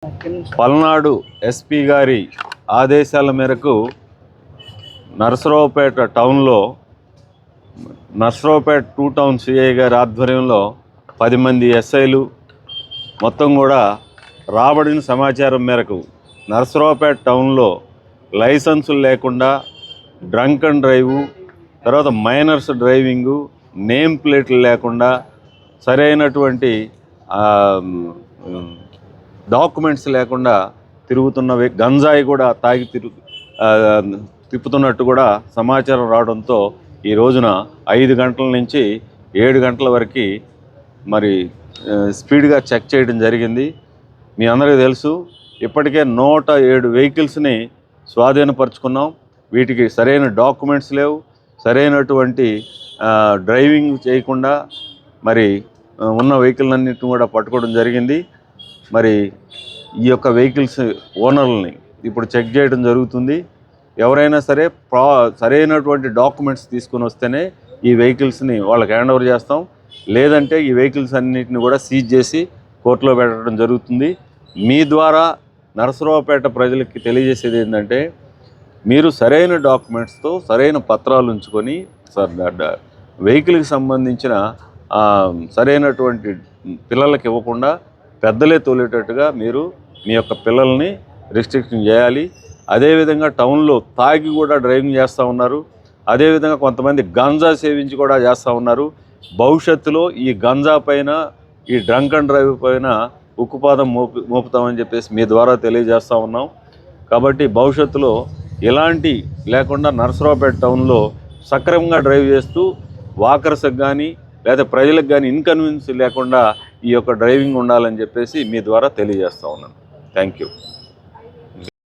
Palnadu SP గారి ఆదేశాల మేరకు నరసరావుపేట టౌన్లో నరసరావుపేట 2 టౌన్ సిఐ గారి ఆధ్వర్యంలో 10 మంది ఎస్ఐలు మొత్తం కూడా రాబడిన సమాచారం మేరకు నరసరావుపేట టౌన్లో లైసెన్సులు లేకుండా డ్రంక్ అండ్ డ్రైవు, తర్వాత మైనర్స్ డ్రైవింగు, నేమ్ ప్లేట్లు లేకుండా సరైనటువంటి డాక్యుమెంట్స్ లేకుండా తిరుగుతున్నవి, గంజాయి కూడా తాగి తిప్పుతున్నట్టు కూడా సమాచారం రావడంతో ఈ రోజున 5 గంటల నుంచి 7 గంటల వరకు మరి స్పీడ్గా చెక్ చేయడం జరిగింది. మీ అందరికీ తెలుసు, ఇప్పటికే 107 వెహికల్స్ని స్వాధీనపరుచుకున్నాం. వీటికి సరైన డాక్యుమెంట్స్ లేవు, సరైనటువంటి డ్రైవింగ్ చేయకుండా మరి ఉన్న వెహికల్ కూడా పట్టుకోవడం జరిగింది. మరి ఈ యొక్క వెహికల్స్ ఓనర్లని ఇప్పుడు చెక్ చేయడం జరుగుతుంది. ఎవరైనా సరే సరైనటువంటి డాక్యుమెంట్స్ తీసుకుని వస్తేనే ఈ వెహికల్స్ని వాళ్ళకి హ్యాండ్ ఓవర్ చేస్తాం, లేదంటే ఈ వెహికల్స్ అన్నిటిని కూడా సీజ్ చేసి కోర్టులో పెట్టడం జరుగుతుంది. మీ ద్వారా నరసరావుపేట ప్రజలకి తెలియజేసేది ఏంటంటే, మీరు సరైన డాక్యుమెంట్స్తో సరైన పత్రాలు ఉంచుకొని వెహికల్కి సంబంధించిన సరైనటువంటి పిల్లలకి ఇవ్వకుండా పెద్దలే తోలేటట్టుగా మీరు మీ యొక్క పిల్లల్ని రిస్ట్రిక్షన్ చేయాలి. అదేవిధంగా టౌన్లో తాగి కూడా డ్రైవింగ్ చేస్తూ ఉన్నారు. అదేవిధంగా కొంతమంది గంజా సేవించి కూడా చేస్తూ ఉన్నారు. భవిష్యత్తులో ఈ గంజా పైన, ఈ డ్రంక్ అండ్ డ్రైవ్ పైన ఉక్కుపాదం మోపుతామని చెప్పేసి మీ ద్వారా తెలియజేస్తూ ఉన్నాం. కాబట్టి భవిష్యత్తులో ఇలాంటి లేకుండా నరసరావుపేట టౌన్లో సక్రమంగా డ్రైవ్ చేస్తూ వాకర్స్కి కానీ లేదా ప్రజలకు కానీ ఇన్కన్వీనియన్స్ లేకుండా ఈ యొక్క డ్రైవింగ్ ఉండాలని చెప్పేసి మీ ద్వారా తెలియజేస్తూ ఉన్నాను. Thank you.